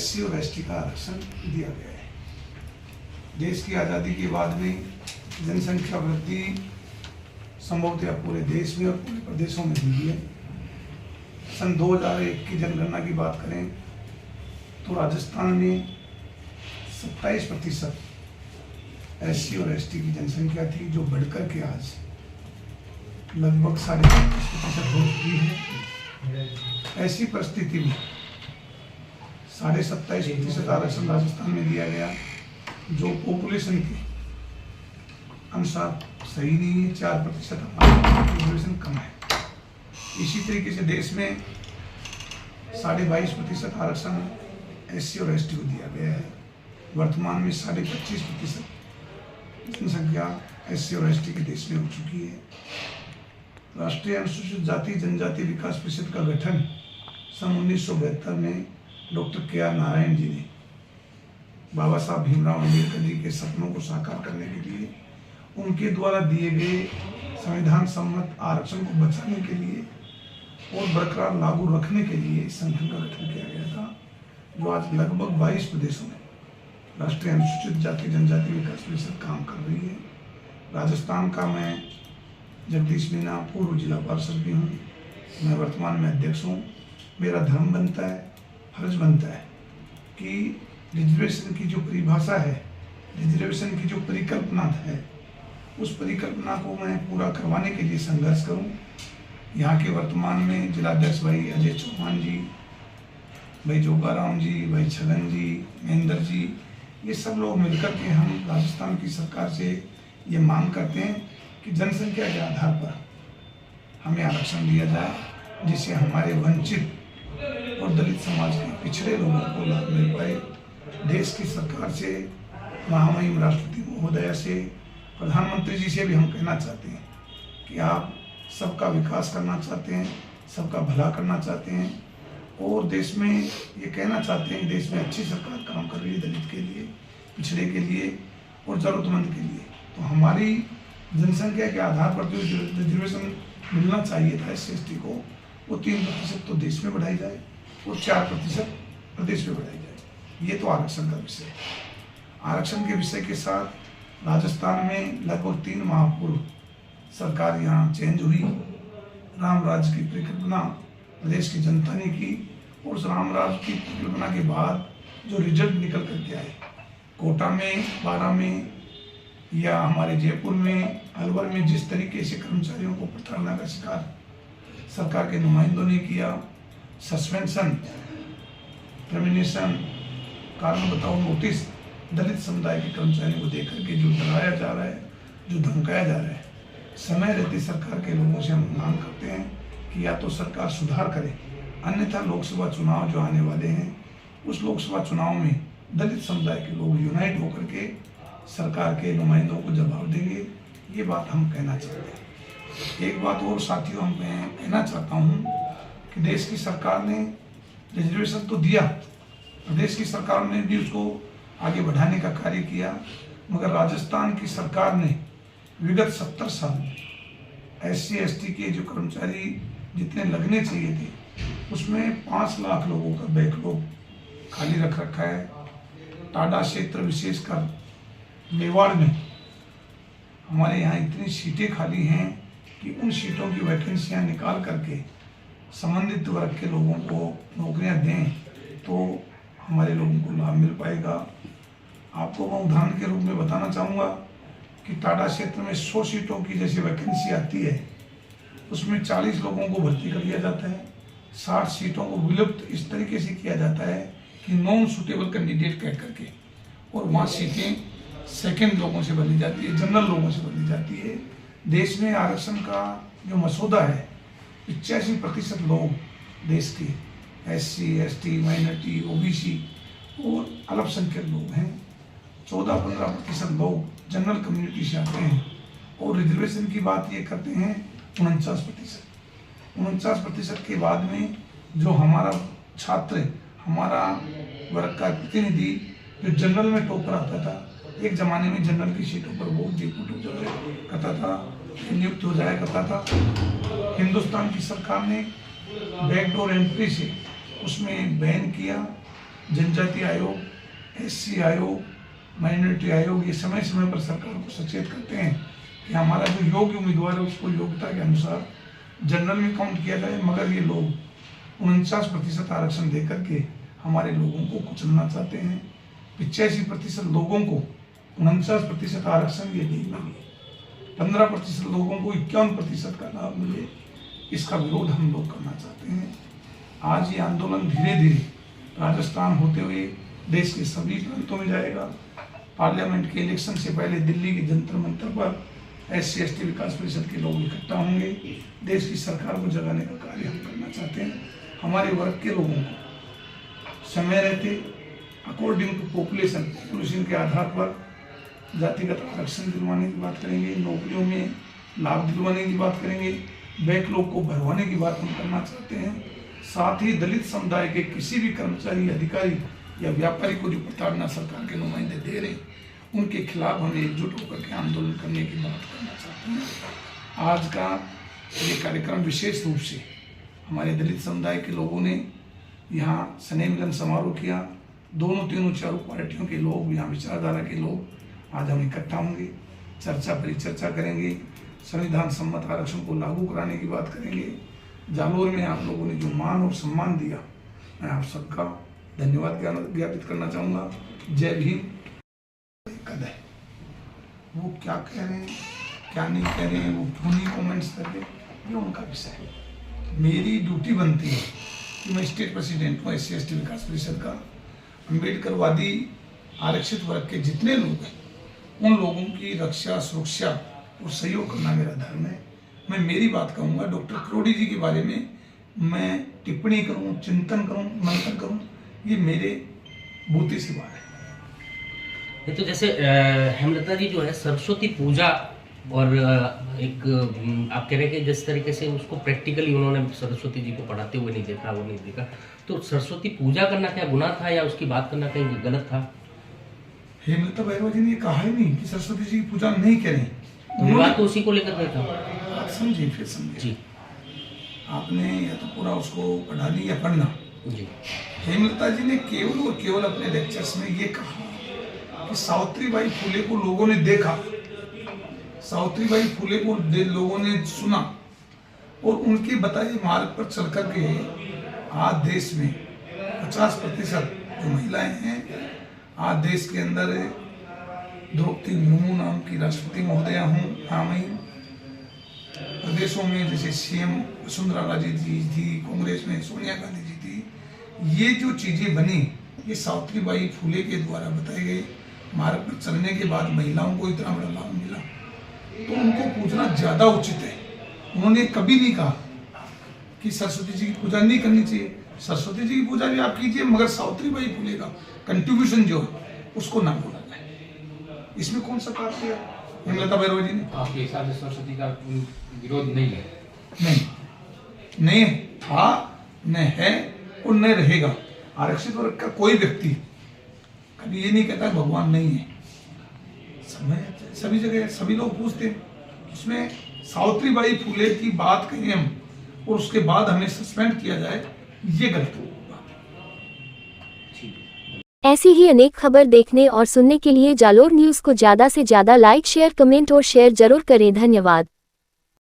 SC और ST का आरक्षण दिया गया है। देश की आज़ादी के बाद में जनसंख्या वृद्धि संभवतः पूरे देश में और पूरे प्रदेशों में हुई है। सन 2001 की जनगणना की बात करें तो राजस्थान में 27% SC और ST की जनसंख्या थी, जो बढ़कर के आज लगभग 35% हो चुकी है। ऐसी परिस्थिति में 27.5% आरक्षण राजस्थान में दिया गया, जो पॉपुलेशन के अनुसार सही नहीं है। 4% हमारी पॉपुलेशन कम है। इसी तरीके से देश में 22.5% आरक्षण SC और ST को दिया गया है। वर्तमान में 25.5% जनसंख्या SC और ST के देश में हो चुकी है। राष्ट्रीय अनुसूचित जाति जनजाति विकास परिषद का गठन सन 1972 में डॉक्टर KR नारायण जी ने बाबा साहब भीमराव अम्बेडकर जी के सपनों को साकार करने के लिए उनके द्वारा दिए गए संविधान सम्मत आरक्षण को बचाने के लिए और बरकरार लागू रखने के लिए इस संगठन का गठन किया गया था, जो आज लगभग 22 प्रदेशों में राष्ट्रीय अनुसूचित जाति जनजाति विकास परिषद काम कर रही है। राजस्थान का मैं जगदीश मीना पूर्व जिला पार्षद भी हूँ। मैं वर्तमान में अध्यक्ष हूँ। मेरा धर्म बनता है, फर्ज बनता है कि रिजर्वेशन की जो परिभाषा है, रिजर्वेशन की जो परिकल्पना है, उस परिकल्पना को मैं पूरा करवाने के लिए संघर्ष करूं। यहाँ के वर्तमान में जिलाध्यक्ष भाई अजय चौहान जी, भाई जोगाराम जी, भाई छगन जी, महेंद्र जी, ये सब लोग मिलकर के हम राजस्थान की सरकार से ये मांग करते हैं कि जनसंख्या के आधार पर हमें आरक्षण दिया जाए, जिससे हमारे वंचित और दलित समाज के पिछड़े लोगों को लाभ मिल पाए। देश की सरकार से, महामहिम राष्ट्रपति महोदया से, प्रधानमंत्री जी से भी हम कहना चाहते हैं कि आप सबका विकास करना चाहते हैं, सबका भला करना चाहते हैं और देश में ये कहना चाहते हैं देश में अच्छी सरकार काम कर रही है दलित के लिए, पिछड़े के लिए और ज़रूरतमंद के लिए। तो हमारी जनसंख्या के आधार पर जो रिजर्वेशन मिलना चाहिए था SC ST को, वो 3% तो देश में बढ़ाई जाए और 4% प्रदेश में बढ़ाई जाए। ये तो आरक्षण का विषय है। आरक्षण के विषय के साथ राजस्थान में लगभग 3 माह पूर्व सरकार यहाँ चेंज हुई। राम राज्य की परिकल्पना प्रदेश की जनता ने की और उस राम राज्य की परिकल्पना के बाद जो रिजल्ट निकल करके आए, कोटा में, बारा में या हमारे जयपुर में, अलवर में जिस तरीके से कर्मचारियों को प्रताड़ना का शिकार सरकार के नुमाइंदों ने किया, सस्पेंशन, टर्मिनेशन, कारण बताओ नोटिस दलित समुदाय के कर्मचारियों को देकर के जो डराया जा रहा है, जो धमकाया जा रहा है, समय रहते सरकार के लोगों से हम मांग करते हैं कि या तो सरकार सुधार करे, अन्यथा लोकसभा चुनाव जो आने वाले हैं उस लोकसभा चुनाव में दलित समुदाय के लोग यूनाइट होकर के सरकार के नुमाइंदों को जवाब देंगे। ये बात हम कहना चाहते हैं। एक बात और साथियों, मैं कहना चाहता हूँ कि देश की सरकार ने रिजर्वेशन तो दिया, प्रदेश की सरकार ने भी उसको आगे बढ़ाने का कार्य किया, मगर राजस्थान की सरकार ने विगत 70 साल SC ST के जो कर्मचारी जितने लगने चाहिए थे, उसमें 5 लाख लोगों का बैकलॉग खाली रख रखा है। टाडा क्षेत्र विशेषकर मेवाड़ में हमारे यहाँ इतनी सीटें खाली हैं कि उन सीटों की वैकेंसियाँ निकाल करके संबंधित वर्ग के लोगों को नौकरियां दें तो हमारे लोगों को लाभ मिल पाएगा। आपको मैं उदाहरण के रूप में बताना चाहूँगा कि टाटा क्षेत्र में 100 सीटों की जैसे वैकेंसी आती है, उसमें 40 लोगों को भर्ती कर लिया जाता है, 60 सीटों को विलुप्त इस तरीके से किया जाता है कि नॉन सूटेबल कैंडिडेट कह करके, और वहाँ सीटें सेकेंड लोगों से बदली जाती है, जनरल लोगों से बदली जाती है। देश में आरक्षण का जो मसौदा है, 85% लोग देश के SC ST माइनॉरिटी OBC और अल्पसंख्यक लोग हैं। 14-15% लोग जनरल कम्युनिटी से आते हैं और रिजर्वेशन की बात ये करते हैं 49% के बाद में जो हमारा छात्र, हमारा वर्ग का प्रतिनिधि जो जनरल में टॉपर आता था, एक जमाने में जनरल की सीटों पर वो डिप्यूटी हो जाया करता था, नियुक्त हो जाया करता था। हिंदुस्तान की सरकार ने बैकडोर एंट्री से उसमें बैन किया जनजाति आयोग, SC आयोग, माइनॉरिटी आयोग ये समय समय पर सरकार को सचेत करते हैं कि हमारा जो योग्य उम्मीदवार है उसको योग्यता के अनुसार जनरल में काउंट किया जाए, मगर ये लोग 49% आरक्षण दे करके हमारे लोगों को कुचलना चाहते हैं। 85% लोगों को 49% आरक्षण ये नहीं मिले, 15% लोगों को 51% का लाभ मिले, इसका विरोध हम लोग करना चाहते हैं। आज ये आंदोलन धीरे धीरे राजस्थान होते हुए देश के सभी प्रांतों में जाएगा। पार्लियामेंट के इलेक्शन से पहले दिल्ली के जंतर मंतर पर SC/ST विकास परिषद के लोग इकट्ठा होंगे। देश की सरकार को जगाने का कार्य हम करना चाहते हैं। हमारे वर्ग के लोगों को समय रहते अकॉर्डिंग टू पॉपुलेशन के आधार पर जातिगत आरक्षण दिलवाने की बात करेंगे, नौकरियों में लाभ दिलवाने की बात करेंगे, बैकलॉग को भरवाने की बात हम करना चाहते हैं। साथ ही दलित समुदाय के किसी भी कर्मचारी, अधिकारी या व्यापारी को जो प्रताड़ना सरकार के नुमाइंदे दे रहे हैं उनके खिलाफ हम एकजुट होकर के आंदोलन करने की बात करना चाहते हैं। आज का ये कार्यक्रम विशेष रूप से हमारे दलित समुदाय के लोगों ने यहाँ स्नेह मिलन समारोह किया। दोनों तीनों चारों पार्टियों के लोग, यहाँ विचारधारा के लोग आज हम इकट्ठा होंगे, चर्चा परिचर्चा करेंगे, संविधान सम्मत आरक्षण को लागू कराने की बात करेंगे। जालोर में आप लोगों ने जो मान और सम्मान दिया, मैं आप सबका धन्यवाद ज्ञापित करना चाहूँगा। जय भीम। कद है वो क्या कह रहे हैं, क्या नहीं कह रहे हैं, वो क्यों नहीं कॉमेंट्स कर रहे, ये उनका विषय है। मेरी ड्यूटी बनती है कि मैं स्टेट प्रेसिडेंट हूँ SC/ST विकास परिषद का। अम्बेडकरवादी आरक्षित वर्ग के जितने लोग हैं उन लोगों की रक्षा, सुरक्षा और सहयोग करना मेरा धर्म है। मैं मेरी बात कहूँगा, डॉक्टर करोड़ी जी के बारे में मैं टिप्पणी करूँ, चिंतन करूँ, मंथन करूँ, ये मेरे बूते से बात है। ये तो जैसे हेमलता जी जो है सरस्वती पूजा और एक आप कह रहे हैं कि जिस तरीके से उसको प्रैक्टिकली उन्होंने सरस्वती जी को पढ़ाते हुए नहीं देखा, वो नहीं देखा, तो सरस्वती पूजा करना क्या गुनाह था या उसकी बात करना कहीं गलत था? हेमलता भैरवा जी ने कहा ही नहीं कि सरस्वती जी की पूजा नहीं करें। विवाद तो उसी को लेकर गया था। आप समझिए, फिर समझिए जी, आपने या तो पूरा उसको पढ़ा ली या पढ़ना जी। हेमलता जी ने केवल और केवल अपने लेक्चर्स में ये कहा कि सावित्रीबाई फुले को लोगों ने देखा, सावित्रीबाई फुले को लोगों ने सुना और उनके बताए मार्ग पर चल करके आज देश में 50% जो महिलाएं हैं, आज देश के अंदर द्रौपदी मुर्मू नाम की राष्ट्रपति महोदया हूँ, हाँ प्रदेशों में जैसे CM वसुंधरा राजे जी थी, कांग्रेस में सोनिया गांधी जी थी। ये जो चीजें बनी ये सावित्रीबाई फुले के द्वारा बताए गए मार्ग पर चलने के बाद महिलाओं को इतना बड़ा लाभ मिला, तो उनको पूजना ज्यादा उचित है। उन्होंने कभी नहीं कहा कि सरस्वती जी की पूजा नहीं करनी चाहिए। सरस्वती जी की पूजा भी आप कीजिए, मगर सावित्रीबाई फुले का कंट्रीब्यूशन जो है उसको ना भूला जाए। इसमें कौन सा कार्य किया हेमलता भैरवा जी ने? आपके हिसाब से सरस्वती का विरोध नहीं है? नहीं था, न है और न रहेगा। आरक्षित वर्ग का कोई व्यक्ति कभी ये नहीं कहता भगवान नहीं है। सभी जगह सभी लोग पूछते हैं, उसमें सावित्रीबाई फुले की बात करें हम और उसके बाद हमें सस्पेंड किया जाए, ये गलत होगा। ऐसी ही अनेक खबर देखने और सुनने के लिए जालोर न्यूज़ को ज़्यादा से ज़्यादा लाइक, शेयर, कमेंट और शेयर जरूर करें। धन्यवाद।